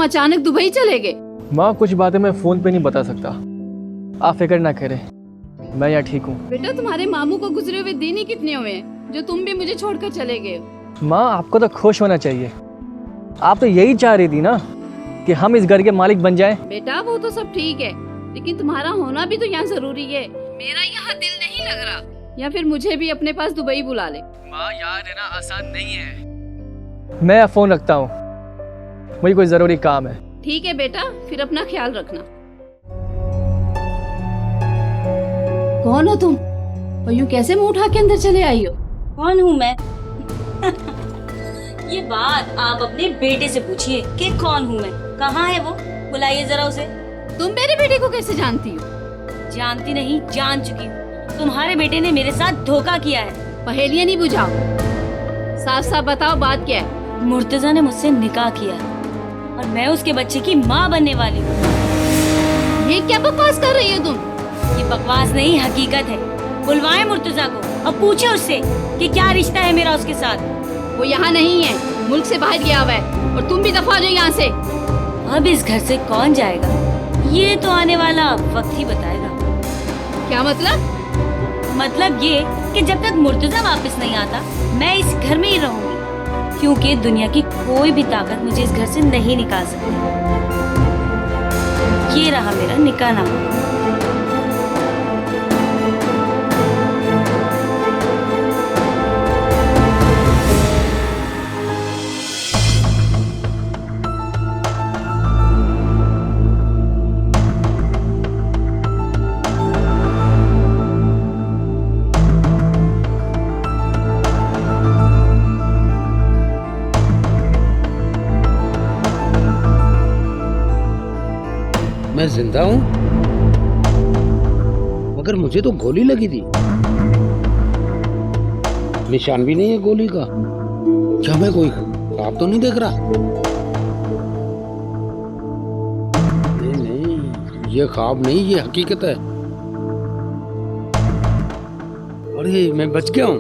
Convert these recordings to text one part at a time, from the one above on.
अचानक दुबई चले गए? माँ कुछ बातें मैं फोन पे नहीं बता सकता, आप फिक्र ना करें, मैं यहाँ ठीक हूँ। बेटा तुम्हारे मामू को गुजरे हुए दिन ही कितने हुए हैं जो तुम भी मुझे छोड़कर चले गए हो? माँ आपको तो खुश होना चाहिए, आप तो यही चाह रही थी ना कि हम इस घर के मालिक बन जाएं। बेटा वो तो सब ठीक है, लेकिन तुम्हारा होना भी तो यहाँ जरूरी है। मेरा यहाँ दिल नहीं लग रहा, या फिर मुझे भी अपने पास दुबई बुला ले। माँ यहाँ रहना आसान नहीं है। मैं फोन रखता हूँ, मुझे कोई जरूरी काम है। ठीक है बेटा, फिर अपना ख्याल रखना। कौन हो तुम और यूँ कैसे मुंह उठा के अंदर चले आई हो? कौन हूँ मैं? ये बात आप अपने बेटे से पूछिए कि कौन हूँ मैं। कहाँ है वो? बुलाइए जरा उसे। तुम मेरे बेटे को कैसे जानती हो? जानती नहीं, जान चुकी हूँ। तुम्हारे बेटे ने मेरे साथ धोखा किया है। पहेलियां नहीं बुझाओ, साफ साफ बताओ बात क्या है। मुर्तजा ने मुझसे निकाह किया और मैं उसके बच्चे की माँ बनने वाली हूँ। ये क्या बकवास कर रही हो तुम? ये बकवास नहीं, हकीकत है। बुलवाएं मुर्तजा को और पूछे उससे कि क्या रिश्ता है मेरा उसके साथ। वो यहाँ नहीं है, मुल्क से बाहर गया हुआ है, और तुम भी दफा हो जाओ यहाँ से। अब इस घर से कौन जाएगा ये तो आने वाला वक्त ही बताएगा। क्या मतलब? मतलब ये कि जब तक मुर्तजा वापस नहीं आता मैं इस घर में ही रहूंगी, क्योंकि दुनिया की कोई भी ताकत मुझे इस घर से नहीं निकाल सकती। ये रहा मेरा निकाहनामा। मैं जिंदा हूँ, मगर मुझे तो गोली लगी थी। निशान भी नहीं है गोली का। क्या मैं कोई ख्वाब तो नहीं देख रहा? नहीं नहीं, ये ख्वाब नहीं, ये हकीकत है। अरे मैं बच गया हूँ।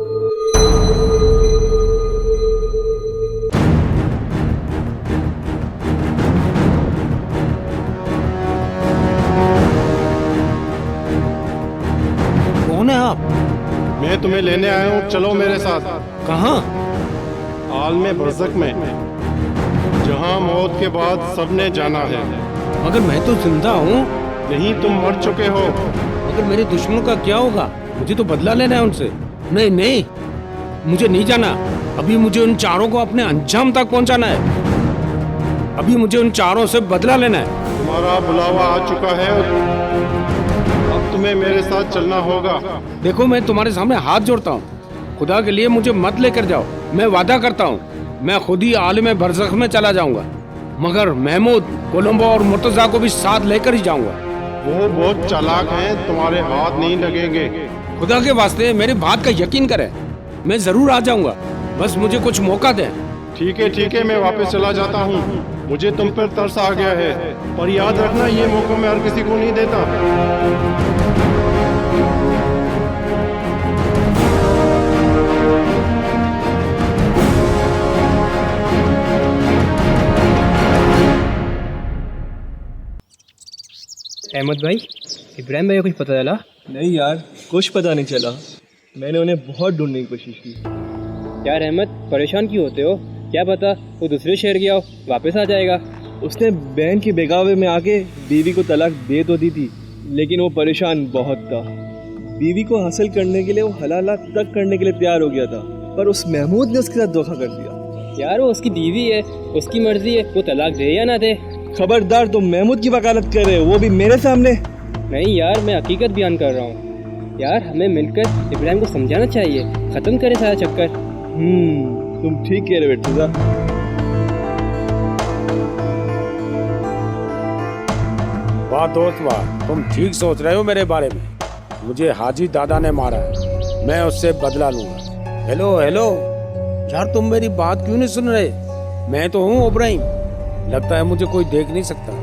मैं तुम्हें लेने आया हूँ, चलो मेरे साथ। कहाँ? आलम बरज़ख में, जहाँ मौत के बाद सबने जाना है। मगर मैं तो जिंदा हूँ। नहीं, तुम मर चुके हो। मगर मेरे दुश्मनों का क्या होगा? मुझे तो बदला लेना है उनसे। नहीं नहीं, मुझे नहीं जाना। अभी मुझे उन चारों को अपने अंजाम तक पहुँचाना है। अभी मुझे उन चारों से बदला लेना है। तुम्हारा बुलावा आ चुका है, अब तुम्हें मेरे साथ चलना होगा। देखो मैं तुम्हारे सामने हाथ जोड़ता हूँ, खुदा के लिए मुझे मत लेकर जाओ। मैं वादा करता हूँ मैं खुद ही आलम बरज़ख में चला जाऊंगा, मगर महमूद, कोलंबो और मुर्तजा को भी साथ लेकर ही जाऊंगा। वो बहुत चालाक हैं, तुम्हारे हाथ नहीं लगेंगे। खुदा के वास्ते मेरे बात का यकीन करें, मैं जरूर आ जाऊंगा, बस मुझे कुछ मौका दें। ठीक है, मैं वापस चला जाता हूँ। मुझे तुम पर तरस आ गया है, पर याद रखना ये मौका मैं हर किसी को नहीं देता। अहमद भाई, इब्राहिम भाई को कुछ पता चला? नहीं यार, कुछ पता नहीं चला। मैंने उन्हें बहुत ढूंढने की कोशिश की। यार अहमद, परेशान क्यों होते हो? क्या पता वो दूसरे शहर गया हो, वापस आ जाएगा। उसने बहन की बेगावे में आके बीवी को तलाक दे तो दी थी, लेकिन वो परेशान बहुत था। बीवी को हासिल करने के लिए वो हलाला तक करने के लिए तैयार हो गया था, पर उस महमूद ने उसके साथ धोखा कर दिया। यार वो उसकी बीवी है, उसकी मर्जी है, वो तलाक दे या ना दे। खबरदार, तुम महमूद की वकालत कर रहे हो, वो भी मेरे सामने। नहीं यार, मैं हकीकत बयान कर रहा हूँ। यार हमें मिलकर इब्राहिम को समझाना चाहिए, खत्म करे सारा चक्कर। तुम ठीक कह रहे हो बेटा। वाह दोस्त वाह, तुम ठीक सोच रहे हो मेरे बारे में। मुझे हाजी दादा ने मारा है, मैं उससे बदला लूंगा। हेलो हेलो यार, तुम मेरी बात क्यों नहीं सुन रहे? मैं तो हूँ इब्राहिम। लगता है मुझे कोई देख नहीं सकता,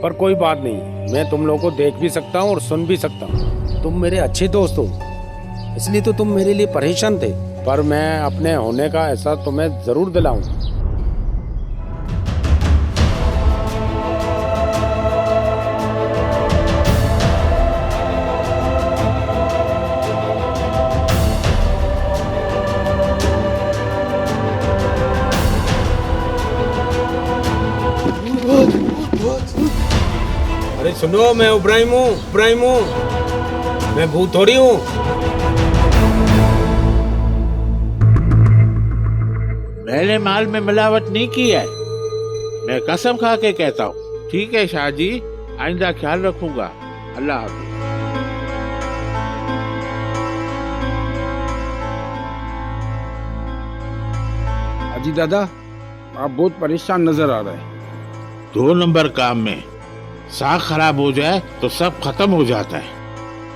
पर कोई बात नहीं, मैं तुम लोगों को देख भी सकता हूँ और सुन भी सकता हूँ। तुम मेरे अच्छे दोस्त हो, इसलिए तो तुम मेरे लिए परेशान थे, पर मैं अपने होने का एहसास तुम्हें जरूर दिलाऊंगा। अरे सुनो, मैं इब्राहिम हूँ, मैं भूत थोड़ी हूँ। मैंने माल में मिलावट नहीं की है, मैं कसम खा के कहता हूँ। ठीक है शाह जी, आइंदा ख्याल रखूंगा। अल्लाह हाफिज। हाजी दादा, आप बहुत परेशान नजर आ रहे हैं। 2 नंबर काम में साख खराब हो जाए तो सब खत्म हो जाता है,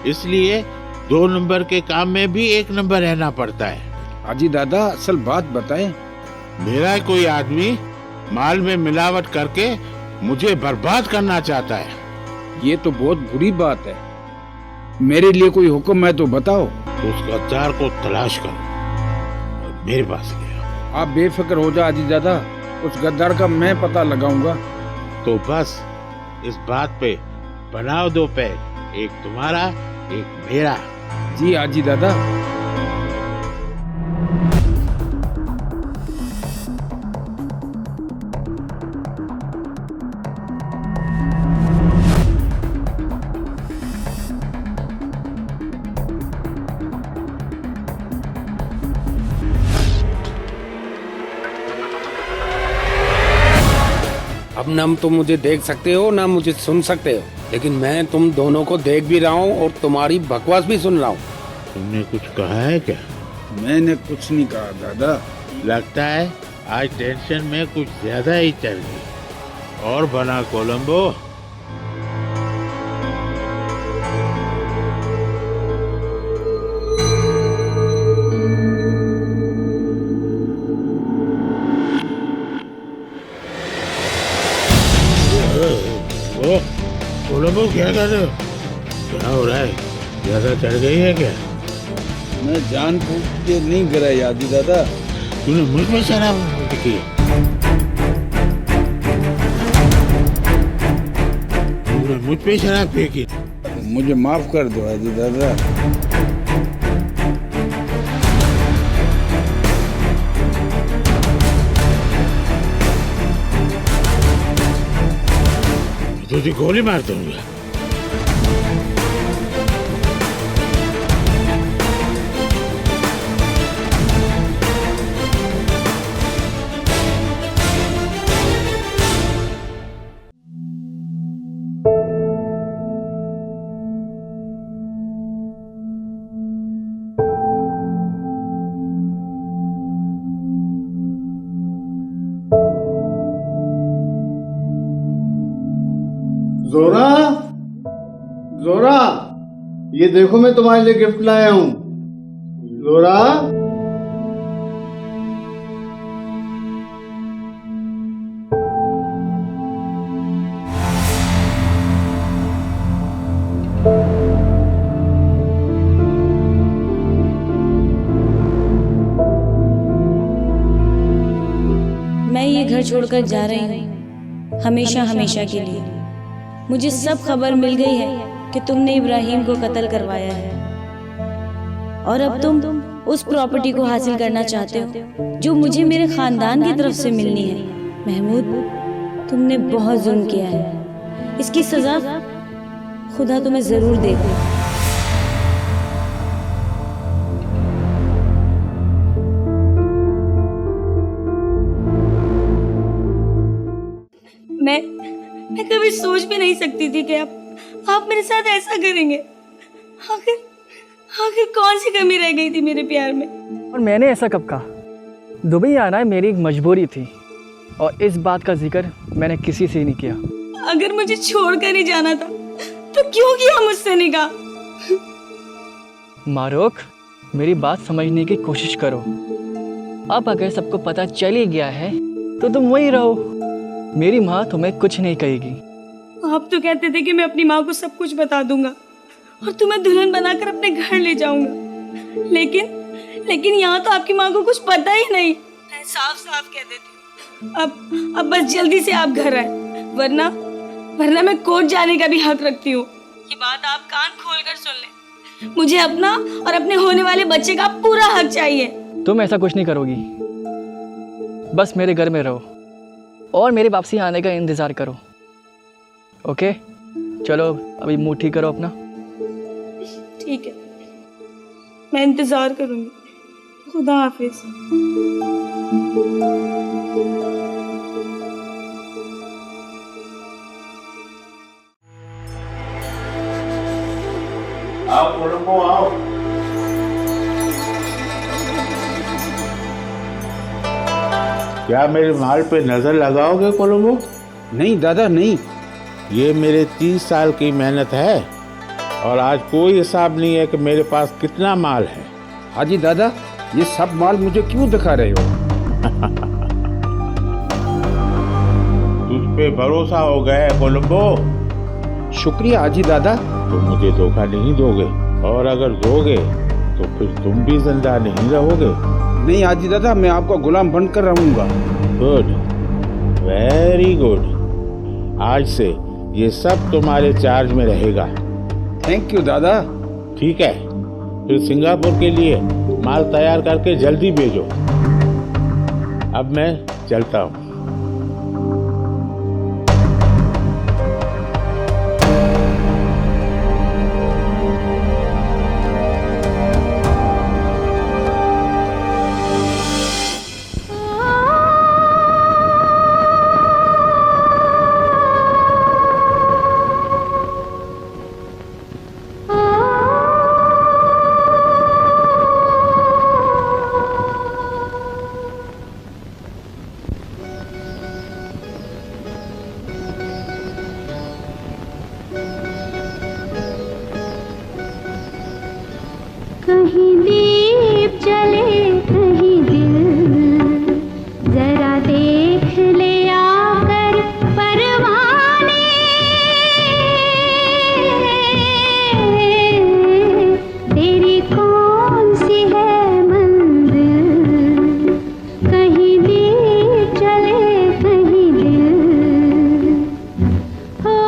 इसलिए 2 नंबर के काम में भी 1 नंबर रहना पड़ता है। हाजी दादा, असल बात बताएं। मेरा कोई आदमी माल में मिलावट करके मुझे बर्बाद करना चाहता है। ये तो बहुत बुरी बात है। मेरे लिए कोई हुक्म है तो बताओ। उस गद्दार को तलाश करो और मेरे पास ले आओ। आप बेफिक्र हो जाओ हाजी दादा, उस गद्दार का मैं पता लगाऊंगा। तो बस इस बात पे बनाओ 2 पैक, एक तुम्हारा एक मेरा। जी हाजी दादा। अब ना तुम मुझे देख सकते हो ना मुझे सुन सकते हो, लेकिन मैं तुम दोनों को देख भी रहा हूँ और तुम्हारी बकवास भी सुन रहा हूँ। तुमने कुछ कहा है क्या? मैंने कुछ नहीं कहा दादा। लगता है आज टेंशन में कुछ ज्यादा ही चल गई। और बना कोलंबो। कोलंबो क्या कर रहे हो? क्या हो रहा है? ज्यादा चढ़ गई है क्या? मैं जानबूझ के नहीं गिरा हाजी दादा। तूने मुझ में शराब की? तूने मुझ पे शराब फेंकी? मुझे माफ कर दो हाजी दादा। तुझे गोली मार दूंगा। जोरा, जोरा, ये देखो मैं तुम्हारे लिए गिफ्ट लाया हूँ। जोरा, मैं ये घर छोड़कर जा रही हूँ हमेशा हमेशा के लिए। मुझे सब खबर मिल गई है कि तुमने इब्राहिम को कत्ल करवाया है और अब तुम उस प्रॉपर्टी को हासिल करना चाहते हो जो मुझे मेरे खानदान की तरफ से मिलनी है। महमूद, तुमने बहुत जुल्म किया है, इसकी सजा खुदा तुम्हें जरूर देगा। मैं कभी सोच भी नहीं सकती थी कि आप मेरे साथ ऐसा करेंगे। आखिर कौन सी कमी रह गई थी मेरे प्यार में? और मैंने ऐसा कब कहा? दुबई आना है मेरी एक मजबूरी थी और इस बात का जिक्र मैंने किसी से नहीं किया। अगर मुझे छोड़कर ही जाना था तो क्यों किया मुझसे निकाह? मारूक, मेरी बात समझने की कोशिश करो। अब अगर सबको पता चल ही गया है तो तुम वहीं रहो। मेरी माँ तुम्हें कुछ नहीं कहेगी। आप तो कहते थे कि मैं अपनी माँ को सब कुछ बता दूंगा और तुम्हें दुल्हन बनाकर अपने घर ले जाऊंगा, लेकिन यहाँ तो आपकी माँ को कुछ पता ही नहीं। मैं साफ साफ कह देती हूँ, अब बस जल्दी से आप घर आए, वरना मैं कोर्ट जाने का भी हक रखती हूँ। ये बात आप कान खोलकर सुन लें। मुझे अपना और अपने होने वाले बच्चे का पूरा हक चाहिए। तुम ऐसा कुछ नहीं करोगी। बस मेरे घर में रहो और मेरे वापसी आने का इंतजार करो। ओके? चलो अभी मुंह ठीक करो अपना। ठीक है, मैं इंतजार करूंगी। खुदा हाफिज। आओ कोलंबो आओ। क्या मेरे माल पे नजर लगाओगे कोलंबो? नहीं दादा नहीं। ये मेरे 30 साल की मेहनत है और आज कोई हिसाब नहीं है कि मेरे पास कितना माल है। हाजी दादा, ये सब माल मुझे क्यों दिखा रहे हो? तुझ पे भरोसा हो गया है कोलंबो। शुक्रिया हाजी दादा। तुम मुझे धोखा नहीं दोगे, और अगर दोगे तो फिर तुम भी जिंदा नहीं रहोगे। नहीं हाजी दादा, मैं आपका गुलाम बनकर रहूंगा। Good, very good. आज से ये सब तुम्हारे चार्ज में रहेगा। थैंक यू दादा। ठीक है, फिर सिंगापुर के लिए माल तैयार करके जल्दी भेजो। अब मैं चलता हूँ। कहीं दीप जले कहीं दिल, जरा देख ले आकर परवाने। तेरी कौन सी है मंजिल, कहीं दीप जले कहीं दिल। हो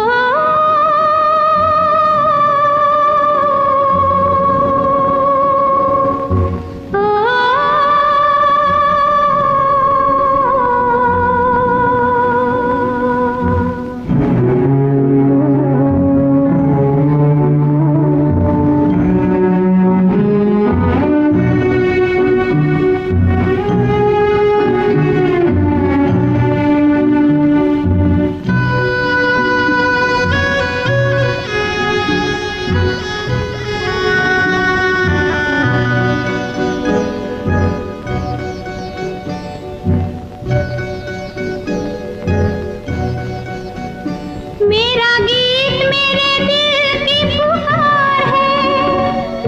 मेरा गीत मेरे दिल की पुकार है,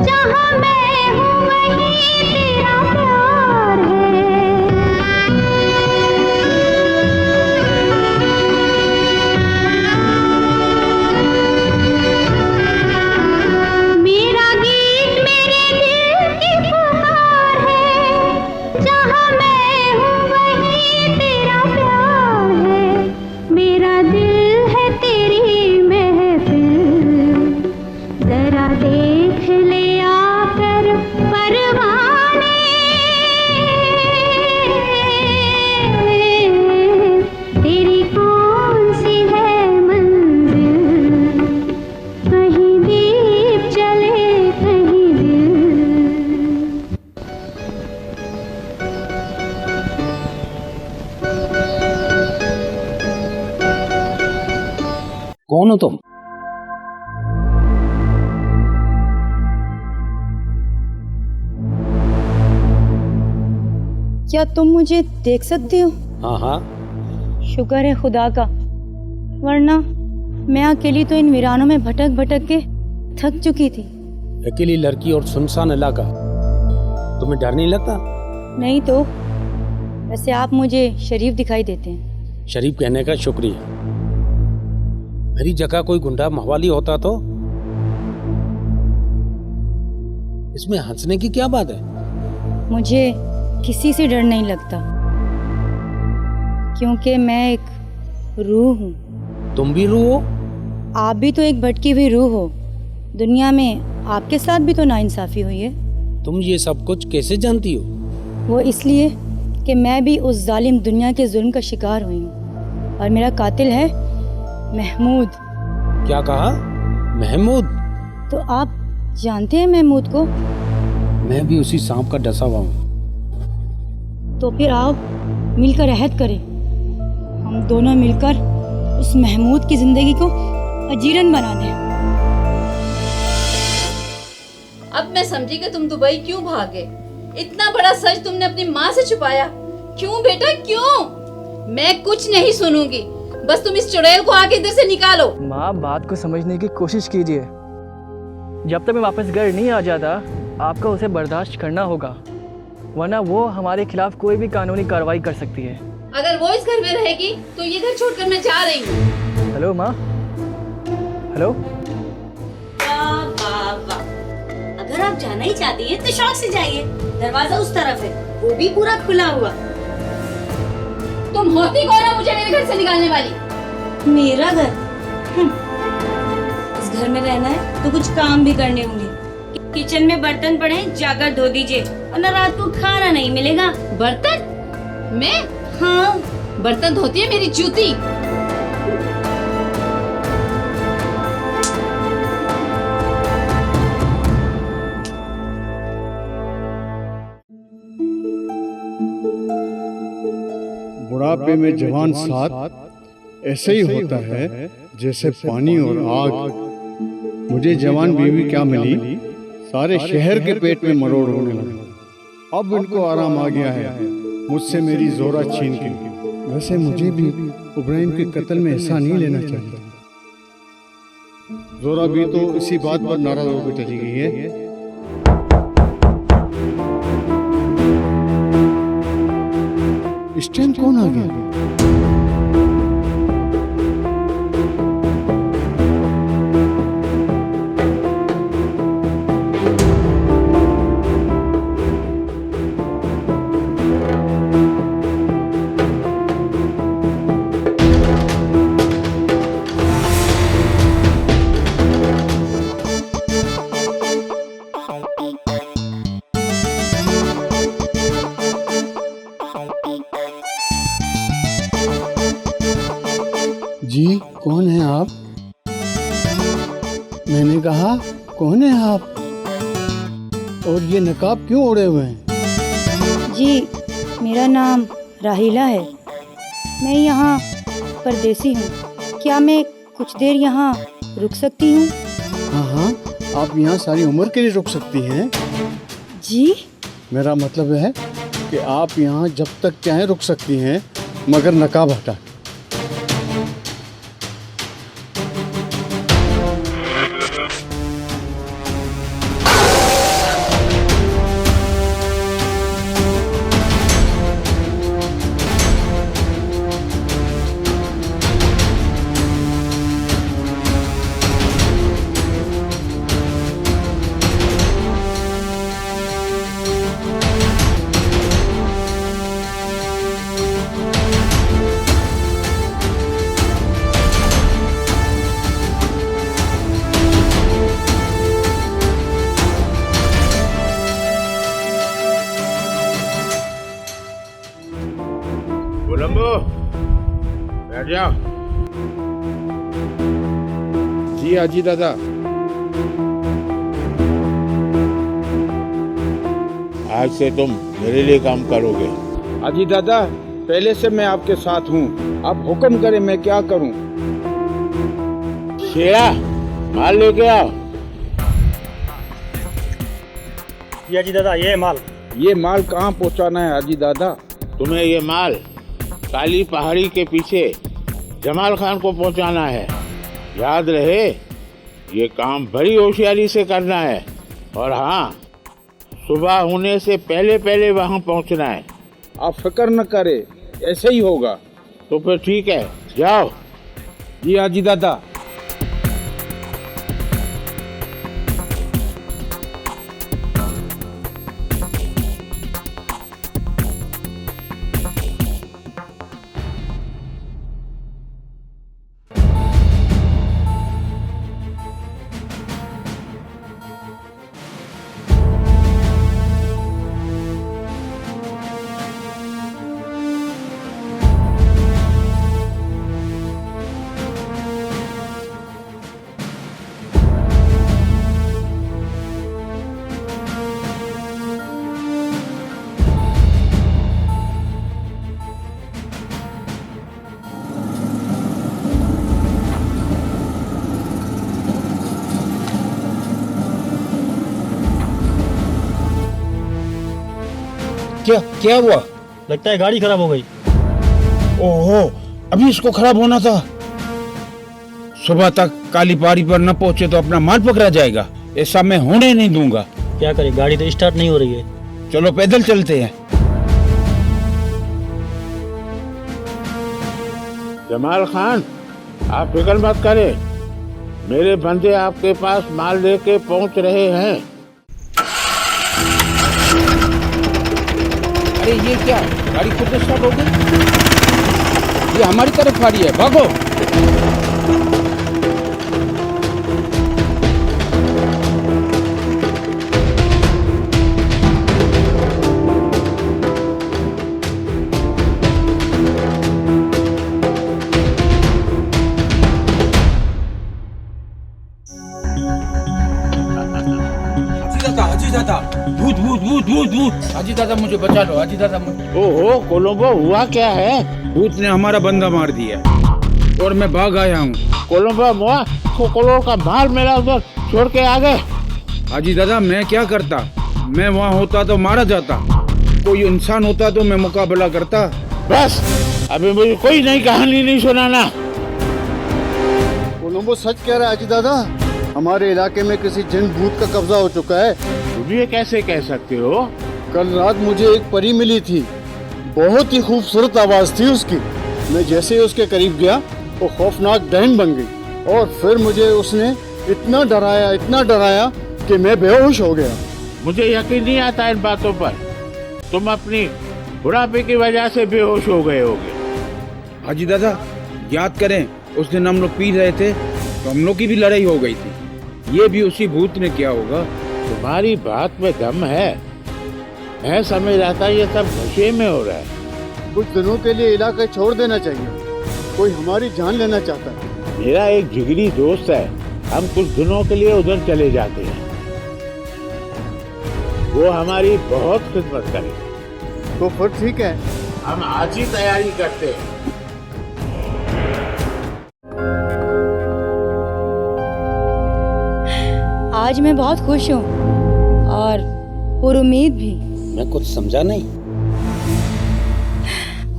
जहाँ मैं हूँ वहीं तेरा प्यार है। मेरा गीत मेरे दिल की पुकार है, जहाँ मैं हूँ वहीं तेरा प्यार है। मेरा दिल है तेरी महफिल, जरा देख ले आकर परवाने। तेरी कौन सी है मंजिल, कहीं दीप जले कहीं दिल। कौन हो तुम? क्या तुम मुझे देख सकते हो? हाँ हाँ। शुक्र है खुदा का, वरना मैं अकेली तो इन वीरानों में भटक भटक के थक चुकी थी। अकेली लड़की और सुनसान इलाका, तुम्हें डर नहीं लगता? नहीं तो, वैसे आप मुझे शरीफ दिखाई देते हैं। शरीफ कहने का शुक्रिया। मेरी जगह कोई गुंडा मवाली होता तो? इसमें हंसने की क्या बात है? मुझे किसी से डर नहीं लगता, क्योंकि मैं एक रूह हूँ। तुम भी रूह हो? आप भी तो एक भटकी हुई रूह हो। दुनिया में आपके साथ भी तो नाइंसाफी हुई है। तुम ये सब कुछ कैसे जानती हो? वो इसलिए कि मैं भी उस जालिम दुनिया के जुल्म का शिकार हुई हूँ, और मेरा कातिल है महमूद। क्या कहा? महमूद? तो आप जानते हैं महमूद को? मैं भी उसी सांप का डसा हुआ हूँ। तो फिर आओ मिलकर अहद करें, हम दोनों मिलकर उस महमूद की जिंदगी को अजीरन बना दें। अब मैं समझी कि तुम दुबई क्यों भागे। इतना बड़ा सच तुमने अपनी माँ से छुपाया। क्यों बेटा क्यों? मैं कुछ नहीं सुनूंगी, बस तुम इस चुड़ैल को आके इधर से निकालो। माँ, बात को समझने की कोशिश कीजिए। जब तक मैं वापस घर नहीं आ जाता आपको उसे बर्दाश्त करना होगा, वरना वो हमारे खिलाफ कोई भी कानूनी कार्रवाई कर सकती है। अगर वो इस घर में रहेगी तो ये घर छोड़कर मैं जा रही हूँ। हेलो माँ, हेलो। वाह वाह वाह, अगर आप जाना ही चाहती हैं तो शौक से जाइए, दरवाजा उस तरफ है, वो भी पूरा खुला हुआ। तुम होती कौन हो मुझे मेरे घर से निकालने वाली? मेरा घर? इस घर में रहना है तो कुछ काम भी करने होंगे। किचन में बर्तन पड़े हैं, जाकर धो दीजिए, वरना रात को खाना नहीं मिलेगा। बर्तन? मैं? हाँ, बर्तन धोती है मेरी जूती। बुढ़ापे में जवान साथ ऐसे ही होता है जैसे पानी और आग। मुझे जवान बीवी क्या मिली, सारे शहर के पेट में मरोड़ होने लगा। अब इनको आराम आ गया है मुझसे मेरी जोरा छीन के। वैसे मुझे भी इब्राहिम के कत्ल में हिस्सा नहीं लेना चाहिए। जोरा भी तो इसी बात पर नाराज होकर चली गई है। इस टाइम कौन आ गया? जी कौन है आप? मैंने कहा कौन है आप? और ये नकाब क्यों ओढ़े हुए हैं? जी मेरा नाम राहिला है, मैं यहाँ परदेसी हूँ। क्या मैं कुछ देर यहाँ रुक सकती हूँ? हाँ हाँ, आप यहाँ सारी उम्र के लिए रुक सकती हैं। जी? मेरा मतलब है कि आप यहाँ जब तक चाहें रुक सकती हैं, मगर नकाब हटा। कोलंबो, बैठ जाओ। जी हाजी दादा। आज से तुम मेरे लिए काम करोगे। हाजी दादा, पहले से मैं आपके साथ हूँ, आप हुक्म करें मैं क्या करूँ? शेरा, माल लेके आओ। जी हाजी दादा, ये माल। ये माल कहाँ पहुँचाना है हाजी दादा? तुम्हें ये माल काली पहाड़ी के पीछे जमाल खान को पहुंचाना है। याद रहे, ये काम बड़ी होशियारी से करना है। और हाँ, सुबह होने से पहले पहले वहां पहुंचना है। आप फिक्र न करें, ऐसे ही होगा। तो फिर ठीक है, जाओ। जी हाजी दादा। क्या क्या हुआ? लगता है गाड़ी खराब हो गई। ओहो, अभी इसको खराब होना था। सुबह तक काली पहाड़ी पर न पहुंचे तो अपना माल पकड़ा जाएगा। ऐसा मैं होने नहीं दूंगा। क्या करें, गाड़ी तो स्टार्ट नहीं हो रही है। चलो पैदल चलते हैं। जमाल खान, आप फिक्र मत करें, मेरे बंदे आपके पास माल लेके पहुंच रहे हैं। अरे ये क्या, गाड़ी खुद स्टार्ट हो गई। ये हमारी तरफ गाड़ी है, भागो। हाजी दादा, भूत भूत भूत भूत भूत। हाजी दादा मुझे बचा लो, हाजी दादा मुझे। ओहो कोलंबो, हुआ क्या है? भूत ने हमारा बंदा मार दिया और मैं भाग आया हूँ। कोलंबो मुआ, करोड़ का माल मेरा उधर छोड़ के आ गए। हाजी दादा मैं क्या करता, मैं वहाँ होता तो मारा जाता, कोई इंसान होता तो मैं मुकाबला करता। बस अभी मुझे कोई नई कहानी नहीं सुनाना। कोलंबो सच कह रहा है हाजी दादा, हमारे इलाके में किसी जिन भूत का कब्जा हो चुका है। तुम ये कैसे कह सकते हो? कल रात मुझे एक परी मिली थी, बहुत ही खूबसूरत आवाज थी उसकी। मैं जैसे ही उसके करीब गया वो खौफनाक डहन बन गई और फिर मुझे उसने इतना डराया कि मैं बेहोश हो गया। मुझे यकीन नहीं आता इन बातों पर। तुम अपनी बुढ़ापे की वजह से बेहोश हो गए होगे। हाजी दादा याद करें, उस दिन हम लोग पी रहे थे तो हम लोग की भी लड़ाई हो गई थी। ये भी उसी भूत ने किया होगा। तुम्हारी बात में दम है। मैं समझ रहा था ये सब नशे में हो रहा है। कुछ दिनों के लिए इलाका छोड़ देना चाहिए, कोई हमारी जान लेना चाहता है। मेरा एक जिगरी दोस्त है, हम कुछ दिनों के लिए उधर चले जाते हैं। वो हमारी बहुत खिदमत करेगा। तो फिर ठीक है, हम आज ही तैयारी करते हैं। आज मैं बहुत खुश हूँ और पुरुमीद भी। मैं कुछ समझा नहीं।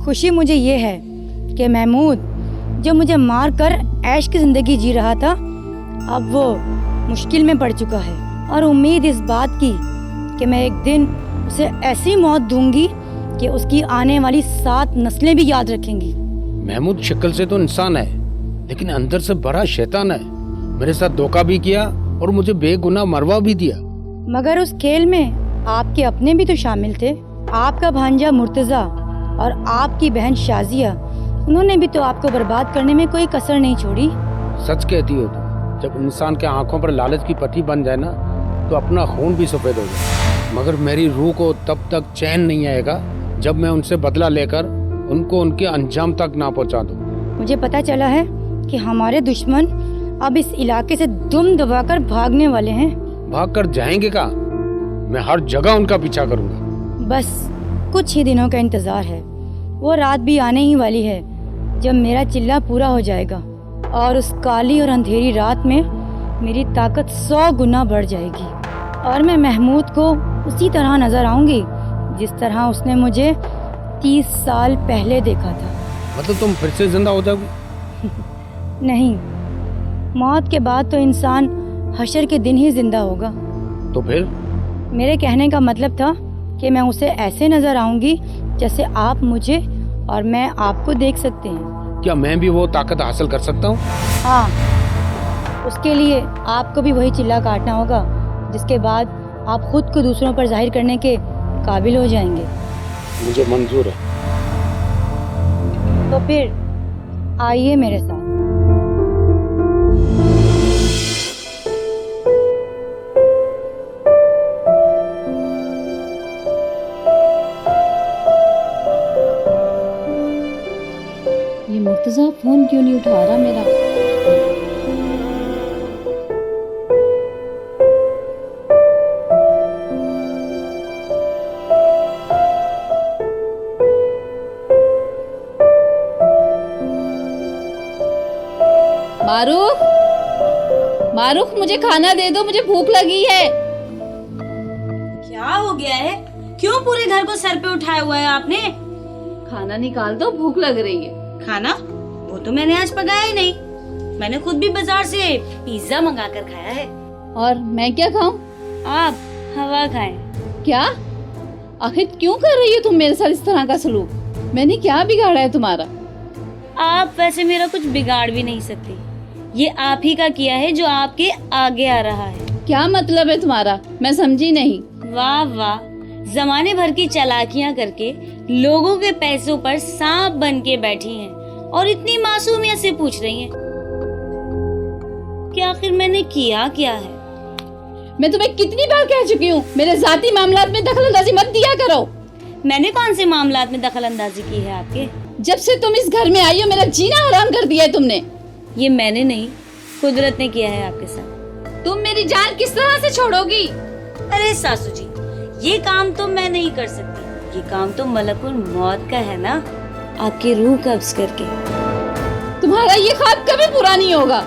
खुशी मुझे ये है कि महमूद जो मुझे मार कर ऐश की जिंदगी जी रहा था, अब वो मुश्किल में पड़ चुका है। और उम्मीद इस बात की कि मैं एक दिन उसे ऐसी मौत दूंगी कि उसकी आने वाली 7 नस्लें भी याद रखेंगी। महमूद शक्ल से तो इंसान है, लेकिन अंदर से बड़ा शैतान है। मेरे साथ धोखा भी किया और मुझे बेगुनाह मरवा भी दिया। मगर उस खेल में आपके अपने भी तो शामिल थे। आपका भांजा मुर्तजा और आपकी बहन शाजिया, उन्होंने भी तो आपको बर्बाद करने में कोई कसर नहीं छोड़ी। सच कहती हो तुम। जब इंसान के आंखों पर लालच की पट्टी बन जाए ना, तो अपना खून भी सफेद हो जाए। मगर मेरी रूह को तब तक चैन नहीं आएगा जब मैं उनसे बदला लेकर उनको उनके अंजाम तक ना पहुंचा दूं। मुझे पता चला है कि हमारे दुश्मन अब इस इलाके से दुम दबाकर भागने वाले हैं। भाग कर जाएंगे का? मैं हर जगह उनका पीछा करूंगा। बस कुछ ही दिनों का इंतजार है। वो रात भी आने ही वाली है जब मेरा चिल्ला पूरा हो जाएगा और उस काली और अंधेरी रात में मेरी ताकत 100 गुना बढ़ जाएगी और मैं महमूद को उसी तरह नजर आऊंगी जिस तरह उसने मुझे 30 साल पहले देखा था। मतलब तुम फिर से जिंदा हो जाओगी? नहीं, मौत के बाद तो इंसान हशर के दिन ही जिंदा होगा। तो फिर? मेरे कहने का मतलब था कि मैं उसे ऐसे नजर आऊंगी जैसे आप मुझे और मैं आपको देख सकते हैं। क्या मैं भी वो ताकत हासिल कर सकता हूँ? हाँ, उसके लिए आपको भी वही चिल्ला काटना होगा जिसके बाद आप खुद को दूसरों पर जाहिर करने के काबिल हो जाएंगे। मुझे मंजूर है। तो फिर आइए मेरे साथ। ये मुर्तजा फोन क्यों नहीं उठा रहा मेरा? मारूफ, मारूफ मुझे खाना दे दो, मुझे भूख लगी है। क्या हो गया है? क्यों पूरे घर को सर पे उठाया हुआ है आपने? खाना निकाल दो, भूख लग रही है। खाना? वो तो मैंने आज पकाया ही नहीं। मैंने खुद भी बाजार से पिज्जा मंगा कर खाया है। और मैं क्या खाऊं? आप हवा खाएं। क्या? आखिर क्यों कर रही हो तुम मेरे साथ इस तरह का सलूक? मैंने क्या बिगाड़ा है तुम्हारा? आप वैसे मेरा कुछ बिगाड़ भी नहीं सकती। ये आप ही का किया है जो आपके आगे आ रहा है। क्या मतलब है तुम्हारा? मैं समझी नहीं। वाह वाह, जमाने भर की चालाकियां करके लोगों के पैसों पर सांप बन के बैठी हैं और इतनी मासूमियत से पूछ रही हैं कि आखिर मैंने किया क्या है। मैं तुम्हें कितनी बार कह चुकी हूँ, मेरे जाती मामलात में दखलंदाजी मत दिया करो। मैंने कौन से मामलात में दखलंदाजी की है आपके? जब से तुम इस घर में आई हो मेरा जीना हराम कर दिया है तुमने। ये मैंने नहीं, कुदरत ने किया है आपके साथ। तुम मेरी जान किस तरह से छोड़ोगी? अरे सासू जी, ये काम तो मैं नहीं कर सकती। ये काम तो मलकुल मौत का है ना, आपकी रूह कब्ज करके। तुम्हारा ये ख्वाब कभी पूरा नहीं होगा।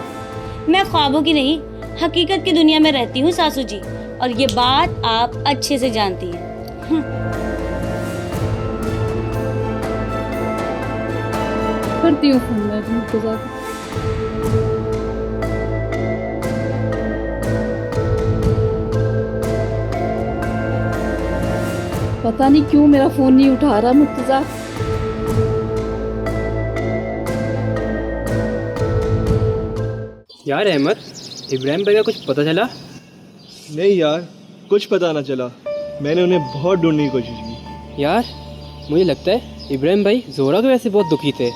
मैं ख्वाबों की नहीं, हकीकत की दुनिया में रहती हूँ सासू जी, और ये बात आप अच्छे से जानती हैं। करती हूँ फोन मैं तुमको जाके। पता नहीं क्यों मेरा फोन नहीं उठा रहा मुर्तजा। यार अहमद, इब्राहिम भाई का कुछ पता चला? नहीं यार, कुछ पता ना चला। मैंने उन्हें बहुत ढूंढने की कोशिश की। यार मुझे लगता है इब्राहिम भाई जोरा की वजह से बहुत दुखी थे।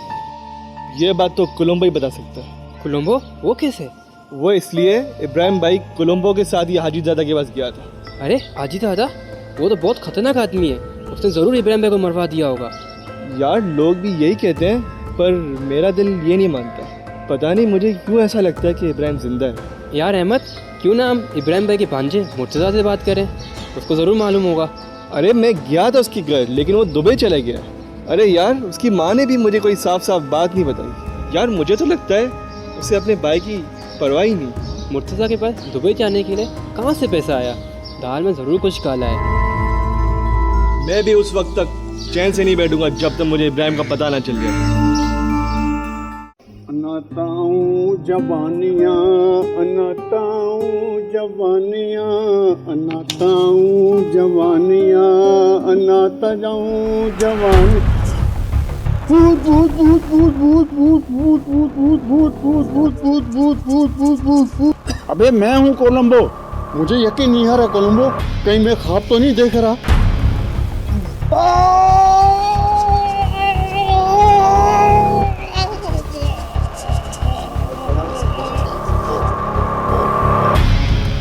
ये बात तो कोलंबो ही बता सकता है। कोलंबो? वो कैसे? वो इसलिए इब्राहिम भाई कोलंबो के साथ ही हाजी दादा के पास गया था। अरे हाजी दादा? वो तो बहुत खतरनाक आदमी है, उसने जरूर इब्राहिम भाई को मरवा दिया होगा। यार लोग भी यही कहते हैं, पर मेरा दिल ये नहीं मानता। पता नहीं मुझे क्यों ऐसा लगता है कि इब्राहिम जिंदा है। यार अहमद, क्यों ना हम इब्राहिम भाई के भांजे मुर्तज़ा से बात करें, उसको ज़रूर मालूम होगा। अरे मैं गया था उसके घर, लेकिन वो दुबई चला गया। अरे यार उसकी माँ ने भी मुझे कोई साफ साफ बात नहीं बताई। यार मुझे तो लगता है उसे अपने भाई की परवाह ही नहीं। मुर्तज़ा के पास दुबई जाने के लिए कहाँ से पैसा आया? दाल में ज़रूर कुछ काला है। मैं भी उस वक्त तक चैन से नहीं बैठूंगा जब तक मुझे इब्राहिम का पता ना चल जाए। अनाताऊं जवानियाँ, अनाताऊं जवानियाँ, अनाताऊं जवानियाँ, अनाता जाऊं जवानी। भूत भूत भूत भूत भूत भूत भूत भूत भूत भूत भूत भूत भूत भूत भूत भूत। अबे मैं हूँ कोलंबो। मुझे यकीन नहीं आ रहा कोलंबो, कहीं मैं ख्वाब तो नहीं देख रहा।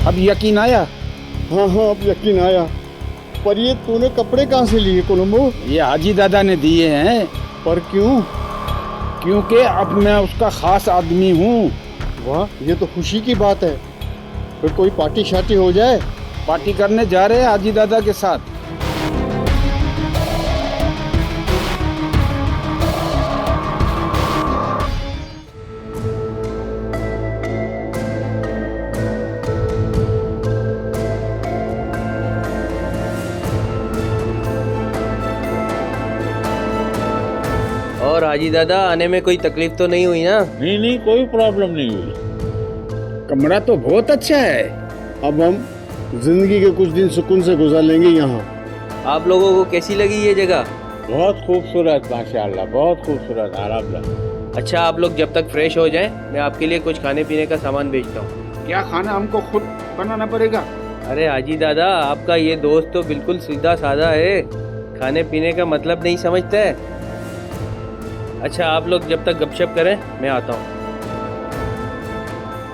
अब यकीन आया? हाँ हाँ, अब यकीन आया। पर ये तूने कपड़े कहाँ से लिए कोलंबो? ये हाजी दादा ने दिए हैं। पर क्यों? क्योंकि अब मैं उसका खास आदमी हूँ। वाह, ये तो खुशी की बात है। फिर कोई पार्टी शार्टी हो जाए। पार्टी करने जा रहे हैं हाजी दादा के साथ। और हाजी दादा, आने में कोई तकलीफ तो नहीं हुई ना? नहीं नहीं, कोई प्रॉब्लम नहीं हुई। कमरा तो बहुत अच्छा है। अब हम जिंदगी के कुछ दिन सुकून से गुजार लेंगे यहाँ। आप लोगों को कैसी लगी ये जगह? बहुत खूबसूरत, माशाल्लाह, बहुत खूबसूरत, आरामदायक। अच्छा, आप लोग जब तक फ्रेश हो जाएं, मैं आपके लिए कुछ खाने पीने का सामान भेजता हूँ। क्या खाना हमको खुद बनाना पड़ेगा? अरे हाजी दादा, आपका ये दोस्त तो बिल्कुल सीधा साधा है, खाने पीने का मतलब नहीं समझता है। अच्छा, आप लोग जब तक गपशप करें, मैं आता हूँ।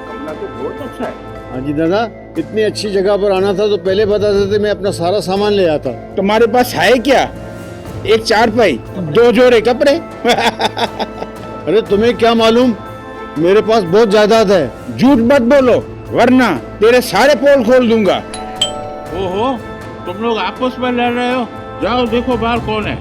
कमरा तो बहुत अच्छा है। हाजी दादा, इतनी अच्छी जगह पर आना था तो पहले बता देते, मैं अपना सारा सामान ले आता। तुम्हारे पास है क्या? एक चारपाई, 2 जोड़े कपड़े। अरे तुम्हें क्या मालूम, मेरे पास बहुत जायदाद है। झूठ मत बोलो, वरना तेरे सारे पोल खोल दूंगा। ओहो, तुम लोग आपस में लड़ रहे हो? जाओ देखो बाहर कौन है।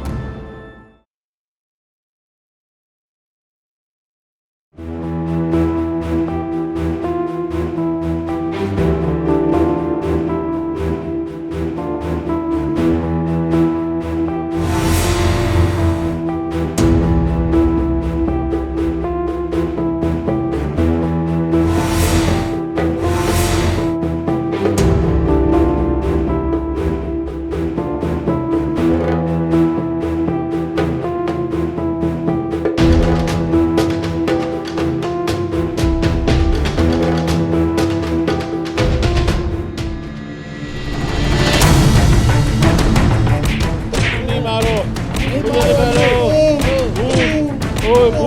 है।